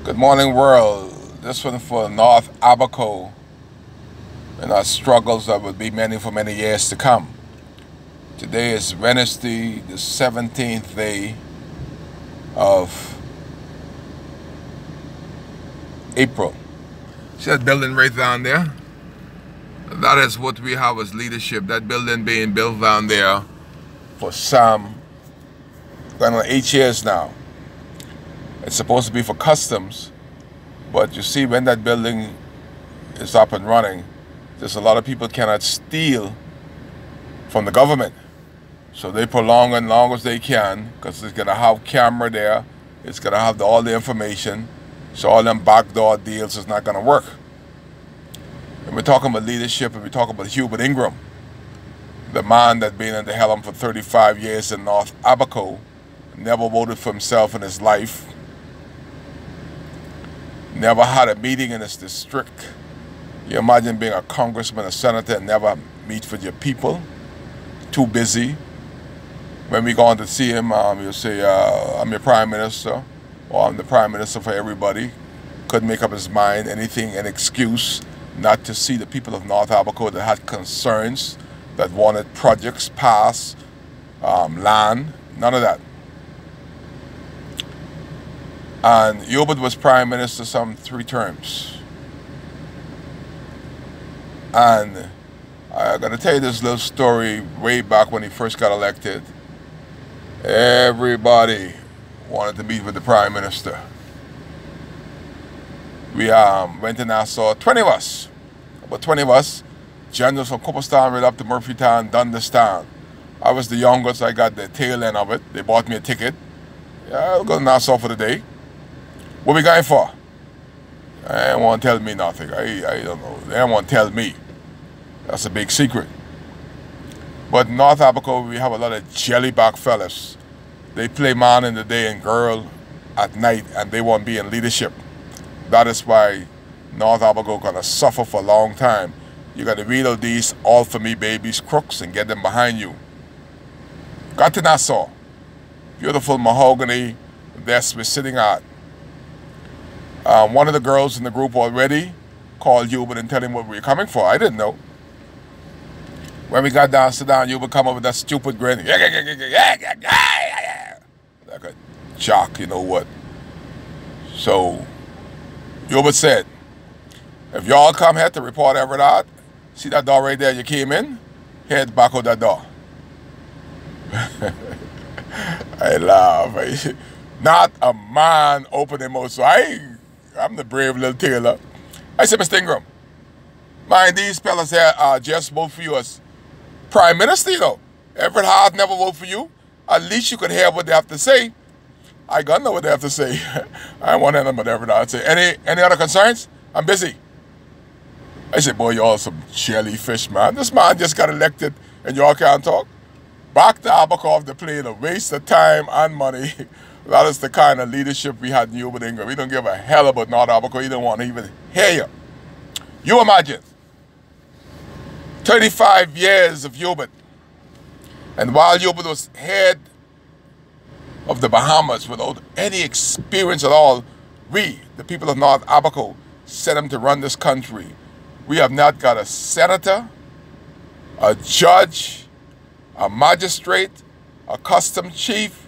Good morning, world. This one for North Abaco and our struggles that will be many for many years to come. Today is Wednesday, the 17th day of April. See that building right down there? That is what we have as leadership. That building being built down there for some, going on 8 years now. It's supposed to be for customs, but you see when that building is up and running, there's a lot of people cannot steal from the government. So they prolong as long as they can because it's going to have camera there. It's going to have all the information. So all them backdoor deals is not going to work. And we're talking about leadership, and we're talking about Hubert Ingram, the man that's been in the helm for 35 years in North Abaco, never voted for himself in his life, never had a meeting in his district. You imagine being a congressman, a senator, and never meet with your people. Too busy. When we go on to see him, he'll say, I'm your prime minister, or I'm the prime minister for everybody. Couldn't make up his mind, anything, an excuse not to see the people of North Abaco that had concerns, that wanted projects passed, land, none of that. And Hubert was prime minister some 3 terms. And I'm going to tell you this little story way back when he first got elected. Everybody wanted to meet with the prime minister. We went to Nassau, 20 of us, about 20 of us, generals from Cooperstown right up to Murphytown, Dunderstown. I was the youngest, I got the tail end of it. They bought me a ticket. Yeah, I'll go to Nassau for the day. What we going for? They don't want to tell me nothing. I don't know. They don't want to tell me. That's a big secret. But in North Abaco, we have a lot of jellyback fellas. They play man in the day and girl at night, and they won't be in leadership. That is why North Abaco gonna suffer for a long time. You gotta weed out these all for me babies, crooks, and get them behind you. Got to Nassau. Beautiful mahogany desk we're sitting at. One of the girls in the group already called Hubert and tell him what we were coming for. I didn't know. When we got down, sit down, Hubert come up with that stupid grin. Like a jock, you know what. So Hubert said, if y'all come here to report Everett out, see that door right there you came in? Head back out that door. I laugh. Not a man opened his mouth. So I'm the brave little tailor. I said, Mr. Ingram, mind these fellas here just vote for you as prime minister, you know. Everett Hart never vote for you. At least you could hear what they have to say. I gotta know what they have to say. I don't want anything but Everett Hart say. Any other concerns? I'm busy. I said, boy, y'all some jellyfish, man. This man just got elected and y'all can't talk. Back to Abaco off the plane, a waste of time and money. That is the kind of leadership we had in Hubert Ingram. We don't give a hell about North Abaco. He don't want to even hear you. You imagine 35 years of Hubert. And while Hubert was head of the Bahamas without any experience at all, we, the people of North Abaco, sent him to run this country. We have not got a senator, a judge, a magistrate, a customs chief.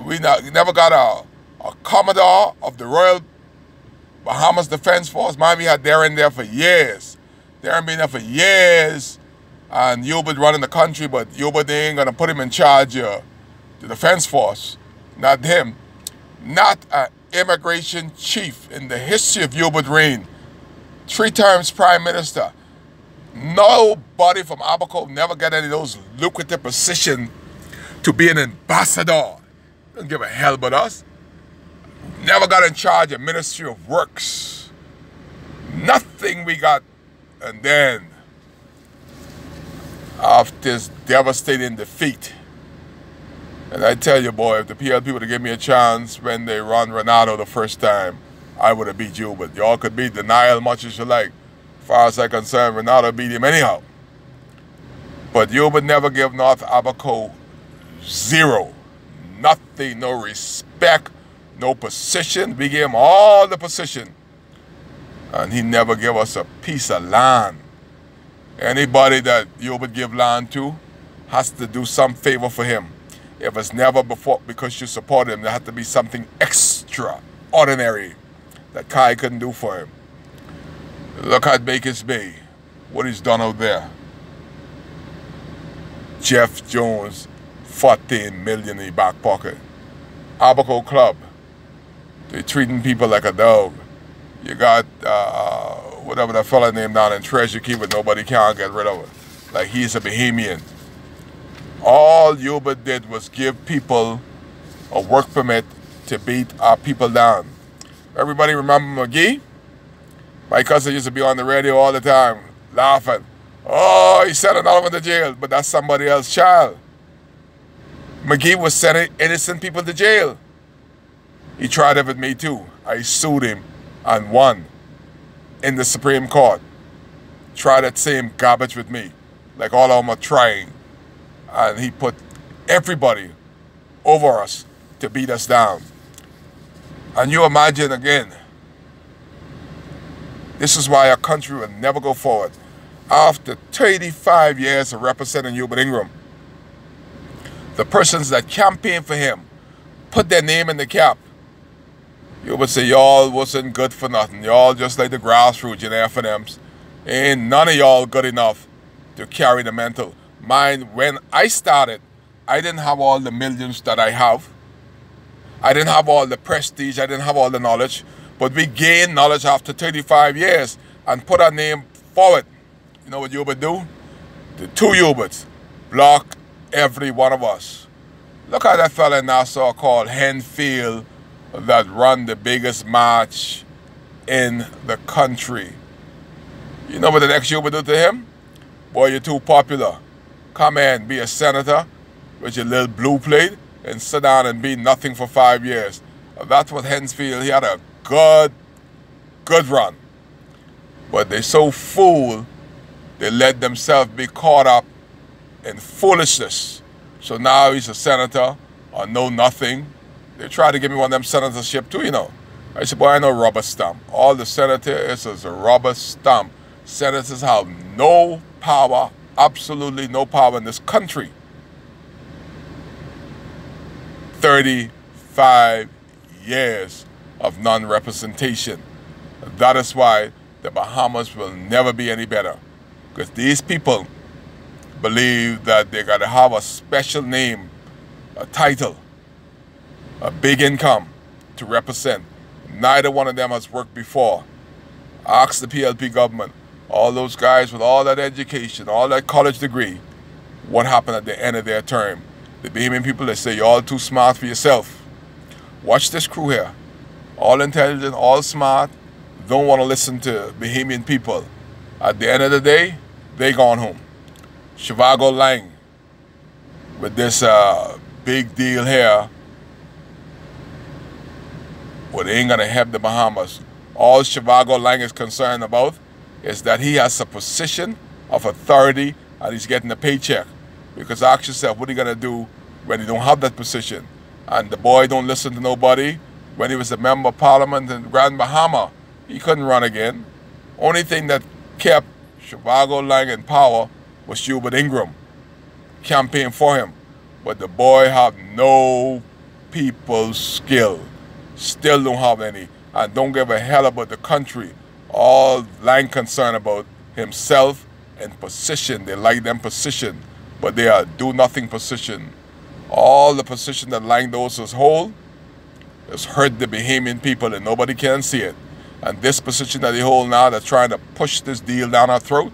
We never got a commodore of the Royal Bahamas Defense Force. Man, we had Darren there for years. Darren been there for years. And Hubert running the country, but Hubert, they ain't going to put him in charge of the Defense Force. Not him. Not an immigration chief in the history of Hubert reign. 3 times prime minister. Nobody from Abaco never got any of those lucrative positions to be an ambassador. Don't give a hell about us. Never got in charge of Ministry of Works. Nothing we got. And then, after this devastating defeat, and I tell you, boy, if the PLP would have given me a chance when they run Renato the first time, I would have beat you. But y'all could beat Denial much as you like. As far as I'm concerned, Renato beat him anyhow. But you would never give North Abaco zero. Nothing, no respect no position. We gave him all the position. And he never gave us a piece of land. Anybody that you would give land to has to do some favor for him. If it's never before because you support him, there has to be something extraordinary that Kai couldn't do for him. Look at Baker's Bay, what he's done out there. Jeff Jones, 14 million in the back pocket. Abaco Club, they're treating people like a dog. You got whatever that fella named down in Treasure Keeper, nobody can get rid of it. Like he's a Bahamian. All Yuba did was give people a work permit to beat our people down. Everybody remember McGee? My cousin used to be on the radio all the time, laughing. Oh, he sent another one to jail, but that's somebody else's child. McGee was sending innocent people to jail. He tried it with me too. I sued him and won in the Supreme Court. Tried that same garbage with me, like all of them are trying. And he put everybody over us to beat us down. And you imagine again, this is why our country will never go forward. After 35 years of representing Hubert Ingram, the persons that campaigned for him put their name in the cap. You would say y'all wasn't good for nothing. Y'all just like the grassroots and F&Ms. Ain't none of y'all good enough to carry the mantle. Mind, when I started, I didn't have all the millions that I have. I didn't have all the prestige. I didn't have all the knowledge. But we gained knowledge after 35 years and put our name forward. You know what Hubert do? The two Huberts block every one of us. Look at that fella in Nassau called Henfield that run the biggest march in the country. You know what the next Hubert do to him? Boy, you're too popular. Come in, be a senator with your little blue plate and sit down and be nothing for 5 years. That's what Henfield, he had a good run. But they so fool, they let themselves be caught up in foolishness. So now he's a senator or know nothing. They tried to give me one of them senatorship too, you know. I said, boy, I know rubber stamp. All the senator is a rubber stamp. Senators have no power, absolutely no power in this country. 35 years of non-representation. That is why the Bahamas will never be any better. Because these people believe that they got to have a special name, a title, a big income to represent. Neither one of them has worked before. Ask the PLP government, all those guys with all that education, all that college degree, what happened at the end of their term? The Bahamian people, they say, you're all too smart for yourself. Watch this crew here. All intelligent, all smart, don't want to listen to Bahamian people. At the end of the day, they gone home. Shivago Lang, with this big deal here, well, they ain't going to help the Bahamas. All Shivago Lang is concerned about is that he has a position of authority and he's getting a paycheck. Because ask yourself, what are you going to do when you don't have that position? And the boy don't listen to nobody. When he was a member of parliament in Grand Bahama, he couldn't run again. Only thing that kept Shivago Lang in power was Hubert Ingram. Campaign for him. But the boy have no people skill. Still don't have any. And don't give a hell about the country. All Lang concerned about himself and position. They like them position. But they are do-nothing position. All the position that Lang Doses hold has hurt the Bahamian people and nobody can see it. And this position that they hold now, they're trying to push this deal down our throat.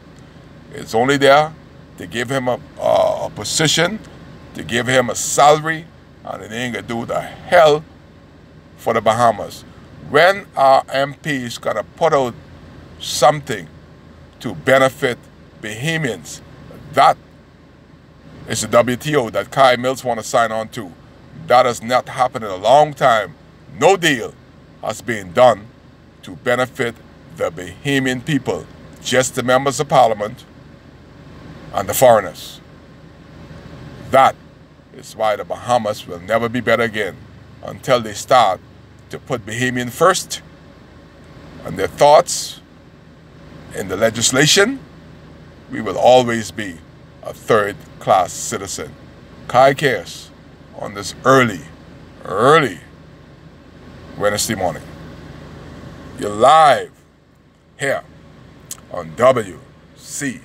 It's only there to give him a position, to give him a salary, and it ain't gonna do the hell for the Bahamas. When our MPs gonna put out something to benefit Bahamians, that is the WTO that Kai Mills want to sign on to. That has not happened in a long time. No deal has been done to benefit the Bahamian people, just the members of parliament and the foreigners. That is why the Bahamas will never be better again until they start to put Bahamian first and their thoughts in the legislation, we will always be a third-class citizen. Kai Chaos on this early Wednesday morning. You're live here on WCAY